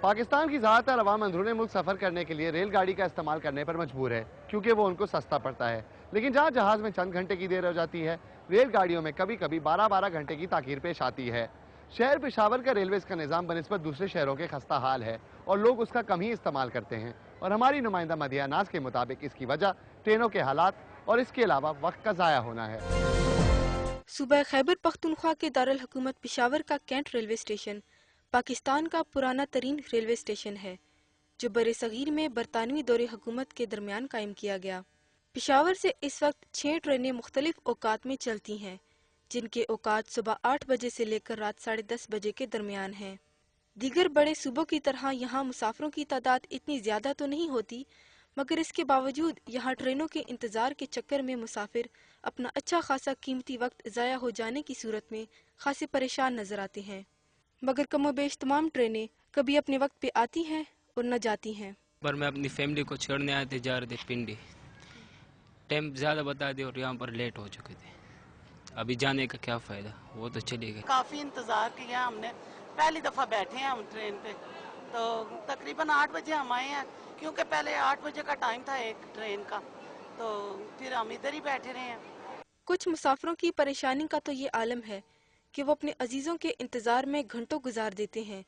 پاکستان کی زیادہ تر عوام اندرون ملک سفر کرنے کے لیے ریل گاڑی کا استعمال کرنے پر مجبور ہے کیونکہ وہ ان کو سستا پڑتا ہے، لیکن جہاں جہاز میں چند گھنٹے کی دیر ہو جاتی ہے، ریل گاڑیوں میں کبھی کبھی 12 گھنٹے کی تاخیر پیش آتی ہے۔ شہر پشاور کا ریلویز کا نظام بنسبت دوسرے شہروں کے خستہ حال ہے اور لوگ اس کا کم ہی استعمال کرتے ہیں، اور ہماری نمائندہ مدیہ ناز کے مطابق اس کی وجہ ٹرینوں کے حالات اور اس کے علاوہ وقت کا ضائع ہونا ہے۔ صوبہ خیبر پختونخوا کے دارالحکومت پشاور کا کینٹ ریلوے اسٹیشن پاکستان کا پرانا ترین ریلوے اسٹیشن ہے جو بر صغیر میں برطانوی دور حکومت کے درمیان قائم کیا گیا۔ پشاور سے اس وقت 6 ٹرینیں مختلف اوقات میں چلتی ہیں، جن کے اوقات صبح 8 بجے سے لے کر رات 10:30 بجے کے درمیان ہیں۔ دیگر بڑے صوبوں کی طرح یہاں مسافروں کی تعداد اتنی زیادہ تو نہیں ہوتی، مگر اس کے باوجود یہاں ٹرینوں کے انتظار کے چکر میں مسافر اپنا اچھا خاصا قیمتی وقت ضائع ہو جانے کی صورت میں خاصے پریشان نظر آتے ہیں، مگر کم و بیش تمام ٹرینیں کبھی اپنے وقت پہ آتی ہیں اور نہ جاتی ہیں۔ پر میں اپنی فیملی کو چھوڑنے آئے تھے، جا رہے تھے پنڈی، ٹائم زیادہ بتا دے اور یہاں پر لیٹ ہو چکے تھے، ابھی جانے کا کیا فائدہ، وہ تو چلے گئے۔ کافی انتظار کیا ہم نے، پہلی دفعہ بیٹھے ہیں ہم ٹرین پہ، تو تقریباً 8 بجے ہم آئے ہیں، کیونکہ پہلے 8 بجے کا ٹائم تھا ایک ٹرین کا، تو پھر ہم ادھر ہی بیٹھے رہے ہیں۔ کچھ مسافروں کی پریشانی کا تو یہ عالم ہے کہ وہ اپنے عزیزوں کے انتظار میں گھنٹوں گزار دیتے ہیں،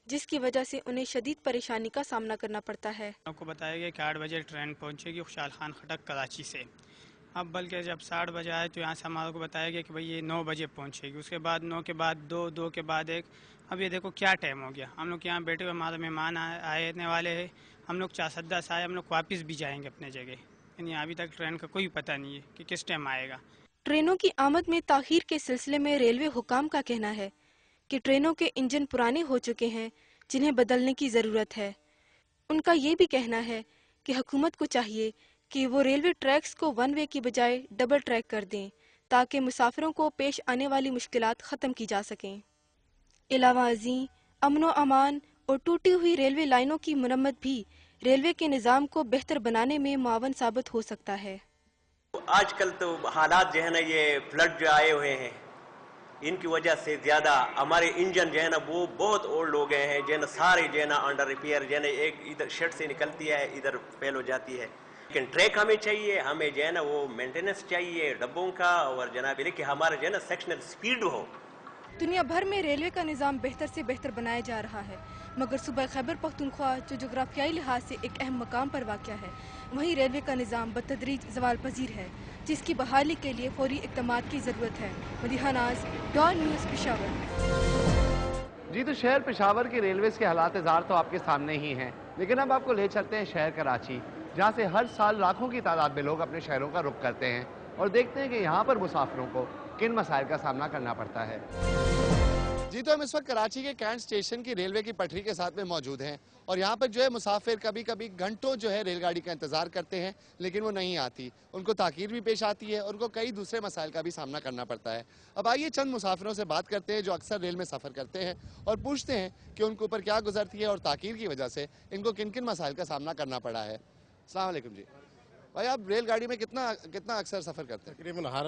جس کی وجہ سے انہیں شدید پریشانی کا سامنا کرنا پڑتا ہے۔ آپ کو بتایا گیا کہ 8 بجے ٹرین پہنچے گی خوشحال خان خٹک کراچی سے، اب بلکہ جب 7 بجے آئے تو یہاں سے ہمارے کو بتایا گیا کہ بھئی یہ 9 بجے پہنچے گی، اس کے بعد 9 کے بعد 2، 2 کے بعد 1، اب یہ دیکھو کیا ٹائم ہو گیا۔ ہم لوگ یہاں بیٹھے ہوئے، ہمارے مہمان آنے والے ہیں، ہم لوگ 4:10 آئے، ہم لوگ واپس بھی جائیں گے اپنے جگہ، یعنی ابھی تک ٹرین کا کوئی پتہ نہیں ہے کہ کس ٹائم آئے گا۔ ٹرینوں کی آمد میں تاخیر کے سلسلے میں ریلوے حکام کا کہنا ہے کہ ٹرینوں کے انجن پرانے ہو چکے ہیں جنہیں بدلنے کی ضرورت ہے۔ ان کا یہ بھی کہنا ہے کہ حکومت کو چاہیے کہ وہ ریلوے ٹریکس کو 1 وے کی بجائے ڈبل ٹریک کر دیں تاکہ مسافروں کو پیش آنے والی مشکلات ختم کی جا سکیں۔ علاوہ ازیں امن و امان اور ٹوٹی ہوئی ریلوے لائنوں کی مرمت بھی ریلوے کے نظام کو بہتر بنانے میں معاون ثابت ہو سکتا ہے۔ آج کل تو حالات جو ہے نا، یہ فلڈ جو آئے ہوئے ہیں، ان کی وجہ سے زیادہ ہمارے انجن جو ہے نا وہ بہت اولڈ ہو گئے ہیں، جو ہے نا سارے جو ہے نا انڈر ریپیئر، جو ہے نا ایک ادھر شیڈ سے نکلتی ہے ادھر فیل ہو جاتی ہے، لیکن ٹریک ہمیں چاہیے، ہمیں جو ہے نا وہ مینٹیننس چاہیے ڈبوں کا، اور جناب کہ ہمارا جو ہے نا سیکشنل سپیڈ ہو۔ دنیا بھر میں ریلوے کا نظام بہتر سے بہتر بنایا جا رہا ہے، مگر صوبہ خیبر پختونخوا جو جغرافیائی لحاظ سے ایک اہم مقام پر واقع ہے، وہیں ریلوے کا نظام بتدریج زوال پذیر ہے، جس کی بحالی کے لیے فوری اقدامات کی ضرورت ہے۔ مدیحہ ناز، ڈان نیوز پشاور۔ جی، تو شہر پشاور کے ریلویز کے حالات زار تو آپ کے سامنے ہی ہیں، لیکن اب آپ کو لے چلتے ہیں شہر کراچی، جہاں سے ہر سال لاکھوں کی تعداد میں لوگ اپنے شہروں کا رخ کرتے ہیں اور دیکھتے ہیں کہ یہاں پر مسافروں کو کن مسائل کا سامنا کرنا پڑتا ہے۔ جی، تو ہم اس وقت کراچی کے کینٹ اسٹیشن کی ریلوے کی پٹری کے ساتھ میں موجود ہیں، اور یہاں پر جو ہے مسافر کبھی کبھی گھنٹوں جو ہے ریل گاڑی کا انتظار کرتے ہیں، لیکن وہ نہیں آتی، ان کو تاخیر بھی پیش آتی ہے، اور ان کو کئی دوسرے مسائل کا بھی سامنا کرنا پڑتا ہے۔ اب آئیے چند مسافروں سے بات کرتے ہیں جو اکثر ریل میں سفر کرتے ہیں، اور پوچھتے ہیں کہ ان کے اوپر کیا گزرتی ہے اور تاخیر کی وجہ سے ان کو کن کن مسائل کا سامنا کرنا پڑا ہے۔ السلام علیکم جی بھائی، آپ ریل گاڑی میں کتنا اکثر سفر کرتے ہیں؟ تقریباً ہر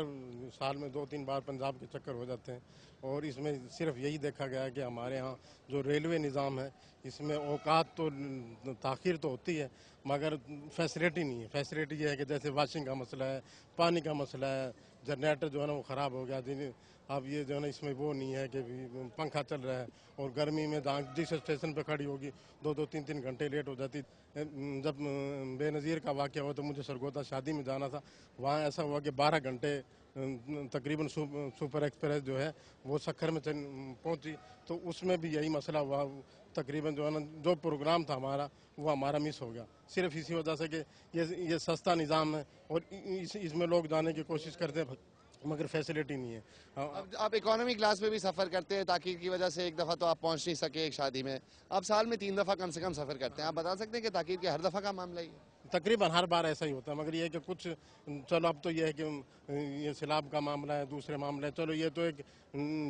سال میں 2-3 بار پنجاب کے چکر ہو جاتے ہیں، اور اس میں صرف یہی دیکھا گیا ہے کہ ہمارے ہاں جو ریلوے نظام ہے اس میں اوقات تو تاخیر تو ہوتی ہے، مگر فیسلٹی نہیں ہے۔ فیسلٹی یہ ہے کہ جیسے واشنگ کا مسئلہ ہے، پانی کا مسئلہ ہے، جنریٹر جو ہے نا وہ خراب ہو گیا، اب یہ جو ہے نا اس میں وہ نہیں ہے کہ پنکھا چل رہا ہے، اور گرمی میں جس اسٹیشن پہ کھڑی ہوگی 2-3 گھنٹے لیٹ ہو جاتی۔ جب بے نظیر کا واقعہ ہوا تو مجھے سرگودا شادی میں جانا تھا، وہاں ایسا ہوا کہ 12 گھنٹے تقریباً سپر ایکسپریس جو ہے وہ سکھر میں پہنچی، تو اس میں بھی یہی مسئلہ ہوا، تقریباً جو ہے نا جو پروگرام تھا ہمارا وہ ہمارا مس ہو گیا، صرف اسی وجہ سے کہ یہ سستا نظام ہے اور اس میں لوگ جانے کی کوشش کرتے ہیں مگر فیسلٹی نہیں ہے۔ اب آپ اکانومی کلاس میں بھی سفر کرتے ہیں، تاخیر کی وجہ سے ایک دفعہ تو آپ پہنچ نہیں سکے ایک شادی میں، آپ سال میں 3 دفعہ کم سے کم سفر کرتے ہیں، آپ بتا سکتے ہیں کہ تاخیر کے ہر دفعہ کا معاملہ ہی ہے؟ تقریباً ہر بار ایسا ہی ہوتا ہے، مگر یہ ہے کہ کچھ چلو اب تو یہ ہے کہ یہ سیلاب کا معاملہ ہے، دوسرے معاملے چلو یہ تو ایک